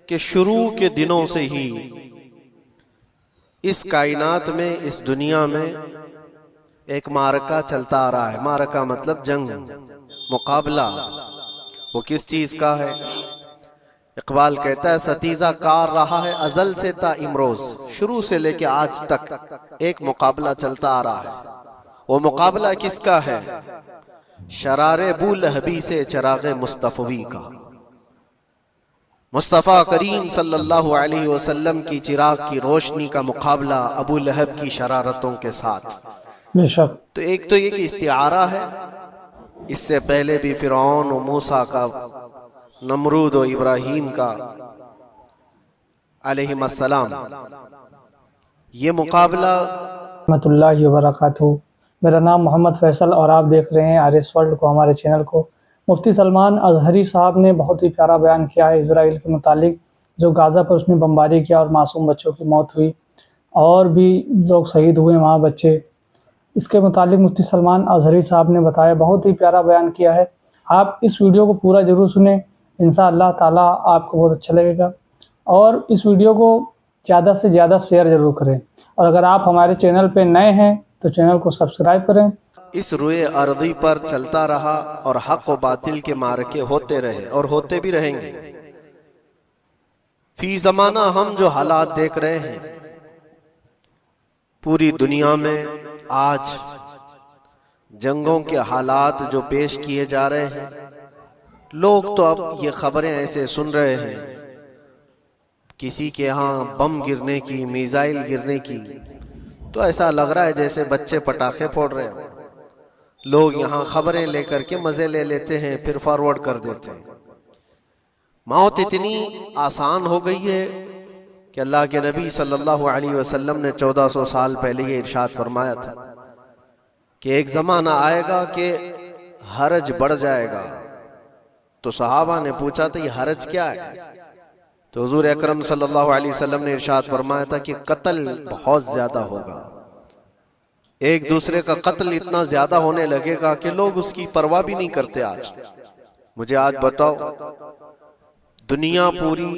कि शुरू के दिनों से ही इस कायनात में, इस दुनिया में एक मारका चलता आ रहा है। मारका मतलब जंग, मुकाबला। वो किस चीज का है? इकबाल कहता है सतीजा कार रहा है अजल से ता इमरोज, शुरू से लेके आज तक एक मुकाबला चलता आ रहा है। वो मुकाबला किसका है? शरारे बू लहबी से चरागे मुस्तफवी का। मुस्तफ़ा करीम सल्लल्लाहु अलैहि वसल्लम की चिराग की रोशनी का मुकाबला अबू लहब की शरारतों के साथ। बेशक। तो एक तो ये कि इस्तिआरा है, इससे पहले भी फिरौन और मूसा का, नमरूद और इब्राहीम का अलैहिस्सलाम, ये मुकाबला। रहमतुल्लाहि व बरकातहू। मेरा नाम मोहम्मद फैसल और आप देख रहे हैं आर एस वर्ल्ड को, हमारे चैनल को। मुफ्ती सलमान अजहरी साहब ने बहुत ही प्यारा बयान किया है इजराइल के मुतालिक, जो गाज़ा पर उसने बमबारी किया और मासूम बच्चों की मौत हुई और भी लोग शहीद हुए वहाँ बच्चे। इसके मुतालिक मुफ्ती सलमान अजहरी साहब ने बताया, बहुत ही प्यारा बयान किया है। आप इस वीडियो को पूरा ज़रूर सुने, इंशाअल्लाह ताला आपको बहुत अच्छा लगेगा। और इस वीडियो को ज़्यादा से ज़्यादा शेयर ज़रूर करें। और अगर आप हमारे चैनल पर नए हैं तो चैनल को सब्सक्राइब करें। इस रुए अर्दी पर चलता रहा और हक व बातिल के मारके होते रहे और होते भी रहेंगे। फी जमाना हम जो हालात देख रहे हैं पूरी दुनिया में, आज जंगों के हालात जो पेश किए जा रहे हैं, लोग तो अब ये खबरें ऐसे सुन रहे हैं, किसी के यहाँ बम गिरने की, मिसाइल गिरने की, तो ऐसा लग रहा है जैसे बच्चे पटाखे फोड़ रहे हैं। लोग यहाँ खबरें लेकर के मजे ले लेते हैं, फिर फॉरवर्ड कर देते हैं। मौत इतनी आसान हो गई है कि अल्लाह के नबी सल्लल्लाहु अलैहि वसल्लम ने 1400 साल पहले ये इरशाद फरमाया था कि एक ज़माना आएगा कि हरज बढ़ जाएगा। तो सहाबा ने पूछा था ये हरज क्या है? तो हुजूर अकरम सल्लल्लाहु अलैहि वसल्लम ने इरशाद फरमाया था कि कत्ल बहुत ज्यादा होगा, एक दूसरे का कत्ल इतना ज्यादा होने लगेगा कि लोग उसकी परवाह भी नहीं करते। आज मुझे आज बताओ, दुनिया पूरी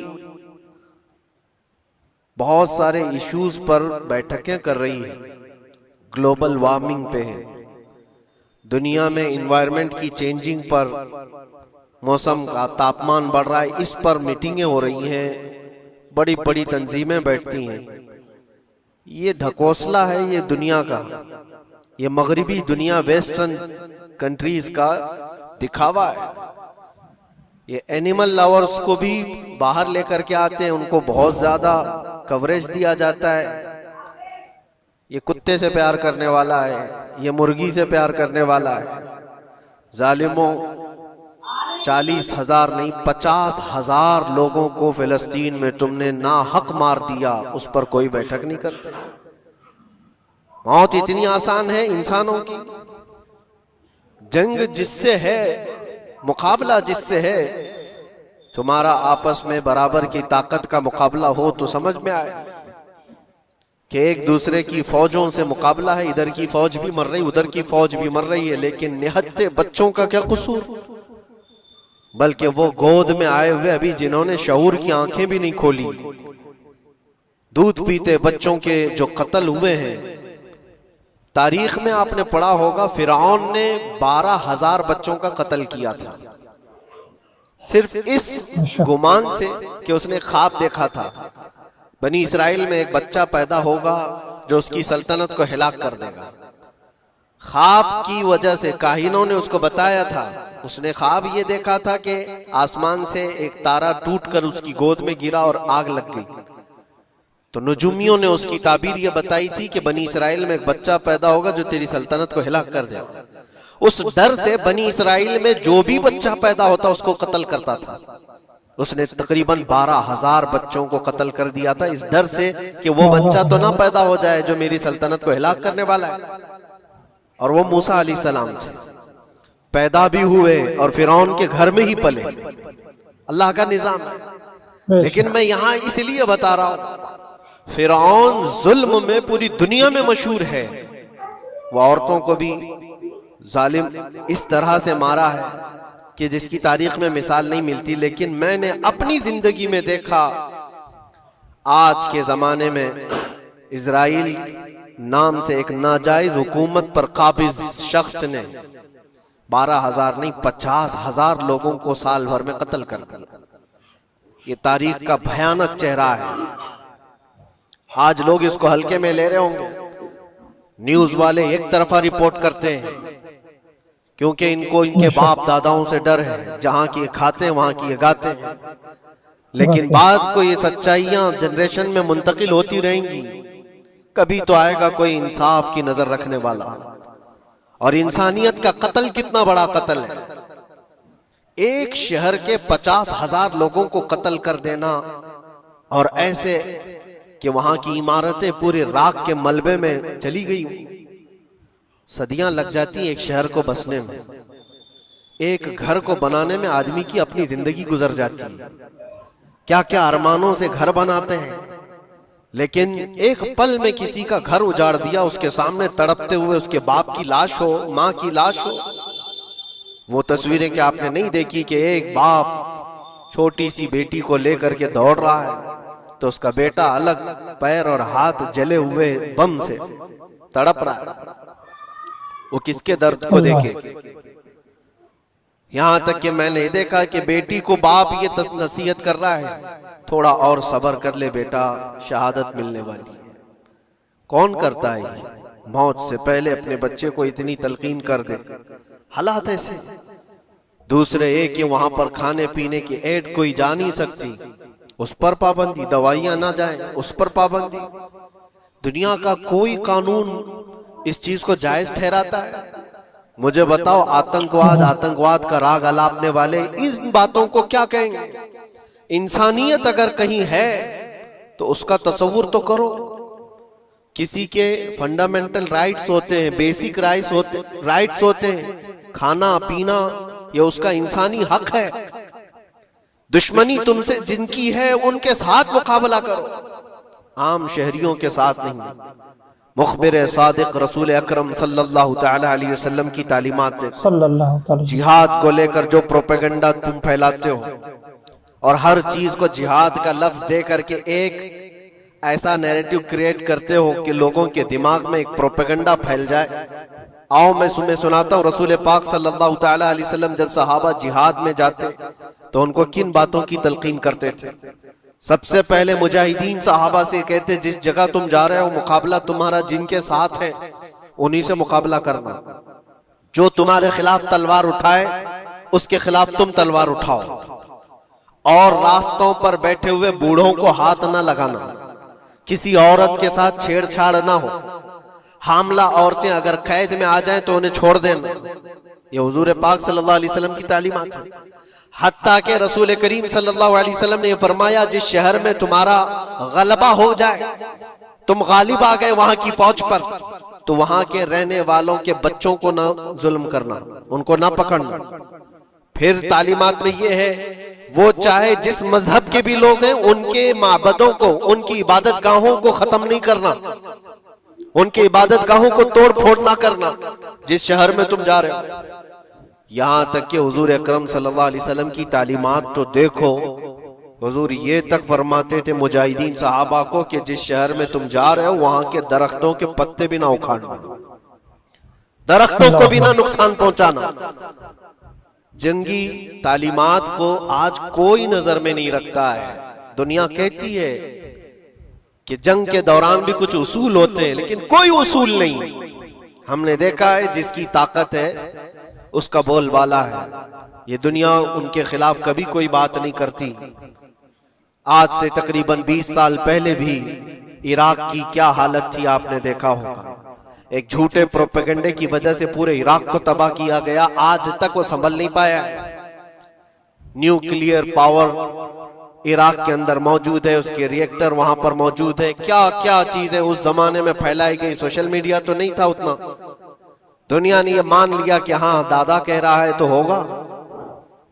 बहुत सारे इश्यूज पर बैठकें कर रही है, ग्लोबल वार्मिंग पे है, दुनिया में इन्वायरमेंट की चेंजिंग पर, मौसम का तापमान बढ़ रहा है, इस पर मीटिंगें हो रही हैं, बड़ी बड़ी तंजीमें बैठती हैं। ये ढकोसला है ये दुनिया का, ये मगरिबी दुनिया, वेस्टर्न कंट्रीज का दिखावा है। ये एनिमल लवर्स को भी बाहर लेकर के आते हैं, उनको बहुत ज्यादा कवरेज दिया जाता है। ये कुत्ते से प्यार करने वाला है, ये मुर्गी से प्यार करने वाला है। जालिमों, 40,000 नहीं 50,000 लोगों को फिलिस्तीन में तुमने ना हक मार दिया, उस पर कोई बैठक नहीं करते। मौत इतनी आसान है इंसानों की। जंग जिससे है, मुकाबला जिससे है, तुम्हारा आपस में बराबर की ताकत का मुकाबला हो तो समझ में आए कि एक दूसरे की फौजों से मुकाबला है। इधर की फौज भी मर रही, उधर की फौज भी मर रही है, लेकिन निहत्ते बच्चों का क्या कसूर? बल्कि वो गोद में आए हुए अभी जिन्होंने शऊर की आंखें भी नहीं खोली, दूध पीते बच्चों के जो कत्ल हुए हैं। तारीख में आपने पढ़ा होगा फिरौन ने 12,000 बच्चों का कत्ल किया था, सिर्फ इस गुमान से कि उसने ख्वाब देखा था बनी इसराइल में एक बच्चा पैदा होगा जो उसकी सल्तनत को हिलाक कर देगा। ख्वाब की वजह से काहिनों ने उसको बताया था, उसने ख्वाब ये देखा था कि आसमान से एक तारा टूटकर उसकी गोद में गिरा और आग लग गई। तो नुजुमियों ने उसकी ताबीर ये बताई थी कि बनी इसराइल में एक बच्चा पैदा होगा जो तेरी सल्तनत को हिलाक कर देगा। उस डर से बनी इसराइल में जो भी बच्चा पैदा होता उसको कत्ल करता था। उसने तकरीबन 12,000 बच्चों को कत्ल कर दिया था, इस डर से कि वो बच्चा तो ना पैदा हो जाए जो मेरी सल्तनत को हिलाक करने वाला है। और वो मूसा अलैहिस्सलाम थे, पैदा भी हुए और फिरौन के घर में ही पले। अल्लाह का निजाम है। लेकिन मैं यहां इसलिए बता रहा हूं, फिरौन जुल्म में पूरी दुनिया में मशहूर है। वो औरतों को भी जालिम इस तरह से मारा है कि जिसकी तारीख में मिसाल नहीं मिलती, लेकिन मैंने अपनी जिंदगी में देखा आज के जमाने में इजराइल नाम से एक नाजायज हुकूमत पर काबिज शख्स ने 12,000 नहीं 50,000 लोगों को साल भर में कत्ल कर दिया। ये तारीख का भयानक चेहरा है। आज लोग इसको हल्के में ले रहे होंगे, न्यूज वाले एक तरफा रिपोर्ट करते हैं क्योंकि इनको इनके बाप दादाओं से डर है, जहां की खाते हैं वहां की गाते हैं। लेकिन बाद को ये सच्चाइयां जनरेशन में मुंतकिल होती रहेंगी, कभी तो आएगा कोई इंसाफ की नजर रखने वाला। और इंसानियत का कत्ल कितना बड़ा कत्ल है, एक शहर के 50,000 लोगों को कत्ल कर देना, और ऐसे कि वहां की इमारतें पूरे राख के मलबे में चली गई। सदियां लग जाती एक शहर को बसने में, एक घर को बनाने में आदमी की अपनी जिंदगी गुजर जाती है। क्या क्या अरमानों से घर बनाते हैं, लेकिन एक पल में किसी का घर उजाड़ दिया, उसके सामने तड़पते हुए उसके बाप की लाश हो, मां की लाश हो। वो तस्वीरें क्या आपने नहीं देखी कि एक बाप छोटी सी बेटी को लेकर के दौड़ रहा है, तो उसका बेटा अलग पैर और हाथ जले हुए बम से तड़प रहा है। वो किसके दर्द को देखे। यहां तक कि मैंने देखा कि बेटी को बाप ये नसीहत कर रहा है, थोड़ा और सब्र कर ले बेटा, शहादत मिलने वाली है। कौन करता है ये? मौत से पहले अपने बच्चे को इतनी तलकीन कर दे। हालात ऐसे। दूसरे एक, वहां पर खाने पीने की ऐड कोई जा नहीं सकती, उस पर पाबंदी। दवाइयां ना जाएं, उस पर पाबंदी। दुनिया का कोई कानून इस चीज को जायज ठहराता है? मुझे बताओ, आतंकवाद का राग अलापने वाले इन बातों को क्या कहेंगे? इंसानियत अगर कहीं है तो उसका तस्वुर तो करो। किसी के फंडामेंटल राइट्स होते हैं, बेसिक राइट्स होते हैं, खाना पीना, ये उसका इंसानी हक है। दुश्मनी तुमसे जिनकी है उनके साथ मुकाबला करो, आम शहरियों के साथ नहीं। मुखबिर सादिक रसूल अकरम सल्लल्लाहु तआला अलैहि वसल्लम की तालीमात जिहाद को लेकर जो प्रोपेगेंडा तुम फैलाते हो, और हर चीज को जिहाद का लफ्ज दे करके एक ऐसा नैरेटिव क्रिएट करते हो कि लोगों के दिमाग में एक प्रोपेगेंडा फैल जाए। आओ मैं तुम्हें सुनाता हूँ, रसूल पाक सल्लल्लाहु तआला अलैहि वसल्लम जब सहाबा जिहाद में जाते तो उनको किन बातों की तलकीन करते थे। सबसे पहले मुजाहिदीन सहाबा से कहते, जिस जगह तुम जा रहे हो मुकाबला तुम्हारा जिनके साथ है उन्हीं से मुकाबला करना। जो तुम्हारे खिलाफ तलवार उठाए उसके खिलाफ तुम तलवार उठाओ, और रास्तों पर बैठे हुए बूढ़ों को हाथ ना लगाना, किसी औरत के साथ छेड़छाड़ ना हो, हामला औरतें अगर कैद में आ जाएं तो उन्हें छोड़ देना। ये हुजूर पाक सल्लल्लाहु अलैहि वसल्लम की तालीमात है। हत्ता के रसूल करीम सल्लल्लाहु अलैहि वसल्लम ने फरमाया, जिस शहर में तुम्हारा गलबा हो जाए, तुम गालिब आ गए वहां की फौज पर, तो वहां के रहने वालों के बच्चों को ना जुल्म करना, उनको ना पकड़ना। फिर तालीमात में ये है, वो चाहे जिस मजहब के भी लोग हैं उनके माबदों को, उनकी इबादत गाहों को खत्म नहीं करना, उनके इबादत गाहों को तोड़ फोड़ ना करना जिस शहर में तुम जा रहे हो। यहां तक कि हुजूर अकरम सल्लल्लाहु अलैहि वसल्लम की तालीमात तो देखो, हुजूर ये तक फरमाते थे मुजाहिदीन सहाबा को कि जिस शहर में तुम जा रहे हो वहां के दरख्तों के पत्ते भी ना उखाड़ना, दरख्तों को भी ना नुकसान पहुंचाना। जंगी तालीमात को आज कोई नजर में नहीं रखता है। दुनिया कहती है कि जंग के दौरान भी कुछ उसूल होते हैं, लेकिन कोई उसूल नहीं। हमने देखा है जिसकी ताकत है उसका बोलबाला है। ये दुनिया उनके खिलाफ कभी कोई बात नहीं करती। आज से तकरीबन 20 साल पहले भी इराक की क्या हालत थी आपने देखा होगा। एक झूठे प्रोपेगेंडे की वजह से पूरे इराक को तबाह किया गया, आज तक वो संभल नहीं पाया। न्यूक्लियर पावर इराक के अंदर मौजूद है, उसके रिएक्टर वहां पर मौजूद है। क्या क्या चीजें उस जमाने में फैलाई गई। सोशल मीडिया तो नहीं था उतना, दुनिया ने ये मान लिया कि हाँ दादा कह रहा है तो होगा,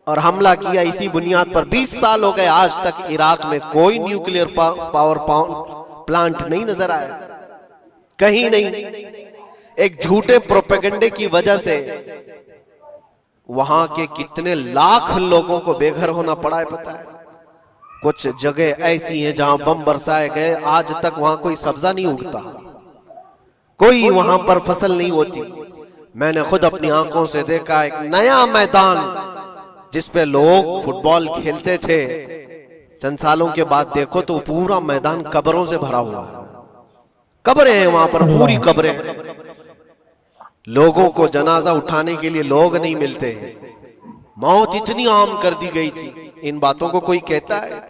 और हमला किया इसी बुनियाद पर। 20 साल हो गए, आज तक इराक में कोई न्यूक्लियर पावर प्लांट नहीं नजर आया, कहीं नहीं। एक झूठे प्रोपेगेंडे की वजह से वहां के कितने लाख लोगों को बेघर होना पड़ा है पता है। कुछ जगह ऐसी हैं जहां बम बरसाए गए, आज तक वहां कोई सब्जा नहीं उगता, कोई वहां पर फसल नहीं होती। मैंने खुद अपनी आंखों से देखा एक नया मैदान जिसपे लोग फुटबॉल खेलते थे, चंद सालों के बाद देखो तो पूरा मैदान कब्रों से भरा हुआ है। कब्रें हैं वहां पर, पूरी कब्रें हैं। लोगों को जनाजा उठाने के लिए लोग नहीं मिलते। मौत इतनी आम कर दी गई थी। इन बातों को कोई कहता है?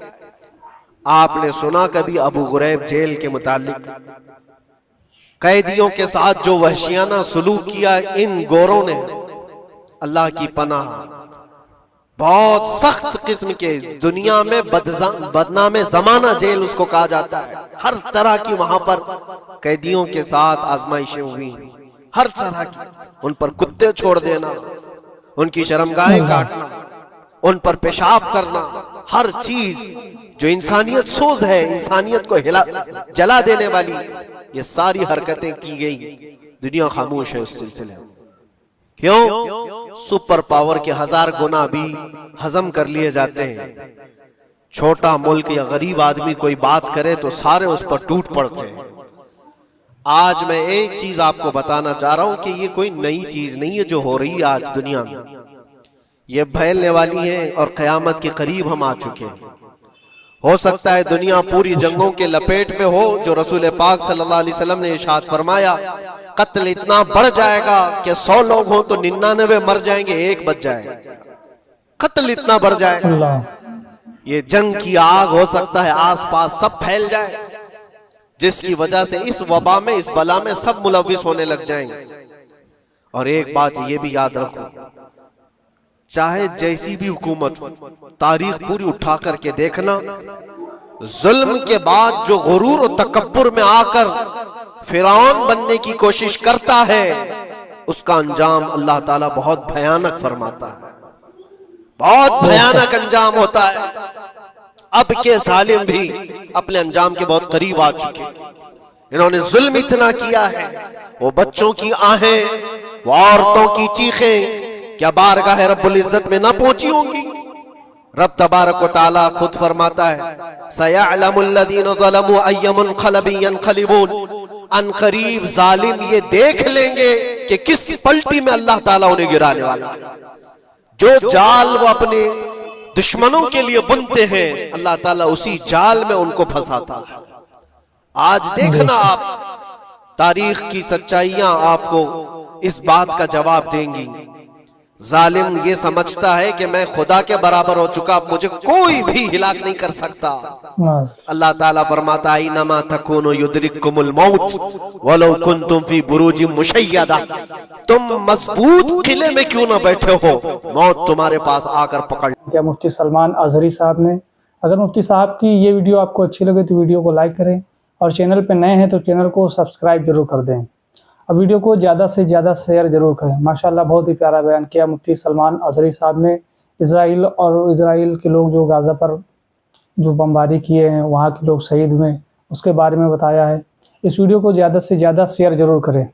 आपने सुना कभी अबू गुरैब जेल के मुतालिक? कैदियों के साथ जो वहशियाना सलूक किया इन गोरों ने, अल्लाह की पनाह, बहुत सख्त किस्म के, दुनिया में बदनामे जमाना जेल उसको कहा जाता है। हर तरह की वहां पर कैदियों के साथ आजमाइशें हुई, हर तरह की। उन पर कुत्ते छोड़ देना, उनकी शर्मगाहें काटना, उन पर पेशाब करना, हर चीज जो इंसानियत सोज है, इंसानियत को जला देने वाली, ये सारी हरकतें की गई। दुनिया खामोश है उस सिलसिले में। क्यों? सुपर पावर के 1000 गुना भी हजम कर लिए जाते हैं। छोटा मुल्क या गरीब आदमी कोई बात करे तो सारे उस पर टूट पड़ते हैं। आज मैं एक चीज आपको बताना चाह रहा हूं कि ये कोई नई चीज नहीं है जो हो रही है आज दुनिया में, ये फैलने वाली है और कयामत के करीब हम आ चुके हैं। हो सकता है दुनिया पूरी जंगों के लपेट में हो, जो रसूल पाक सल्लल्लाहु अलैहि वसल्लम ने इरशाद फरमाया, कत्ल इतना बढ़ जाएगा कि 100 लोग हों तो 99 मर जाएंगे, एक बच जाएगा। कत्ल इतना बढ़ जाएगा, ये जंग की आग हो सकता है आसपास सब फैल जाए, जिसकी वजह से इस वबा में, इस बला में सब मुलविस होने लग जाएंगे। और एक बात ये भी याद रखो, चाहे जैसी भी हुकूमत हो, तारीख पूरी उठा करके देखना, जुल्म के बाद जो गुरूर और तकब्बुर में आकर फिरौन बनने की कोशिश करता है, उसका अंजाम अल्लाह ताला बहुत भयानक फरमाता है, बहुत भयानक अंजाम होता है। अब के जालिम भी अपने अंजाम के बहुत करीब आ चुके हैं। इन्होंने जुल्म इतना किया है, वो बच्चों की आहें, वो औरतों की चीखें क्या बारगाह रब्बुल इज्जत में ना पहुंची होंगी? रब तबारक व तआला खुद फरमाता है, सयअलमुल लज़ीना ज़लमू अय्य मुनक़लिबिन यनक़लिबून, अनक़रीब जालिम ये देख लेंगे कि किस पलटी में अल्लाह ताला उन्हें गिराने वाला है। जो जाल वो अपने दुश्मनों के लिए बुनते हैं, अल्लाह ताला उसी जाल में उनको फंसाता है। आज देखना आप, तारीख की सच्चाइयां आपको इस बात का जवाब देंगी। जालिम ये समझता है कि मैं खुदा के बराबर हो चुका, मुझे कोई भी हिलाक नहीं कर सकता। अल्लाह ताला फरमाता है, इन्नमा तकूनु युद्रिकुमुल मौत वलौ कुंतुम फी बुरूजिम मुशय्यदा, तुम मजबूत किले में क्यों ना बैठे हो, मौत तुम्हारे पास आकर पकड़। क्या मुफ्ती सलमान अजहरी साहब ने, अगर मुफ्ती साहब की ये वीडियो आपको अच्छी लगे तो वीडियो को लाइक करें, और चैनल पे नए हैं तो चैनल को सब्सक्राइब जरूर कर दें, और वीडियो को ज़्यादा से ज़्यादा शेयर जरूर करें। माशाल्लाह बहुत ही प्यारा बयान किया मुफ्ती सलमान अजहरी साहब ने। इजराइल और इजराइल के लोग जो गाज़ा पर जो बमबारी किए हैं, वहाँ के लोग शहीद हुए, उसके बारे में बताया है। इस वीडियो को ज़्यादा से ज़्यादा शेयर जरूर करें।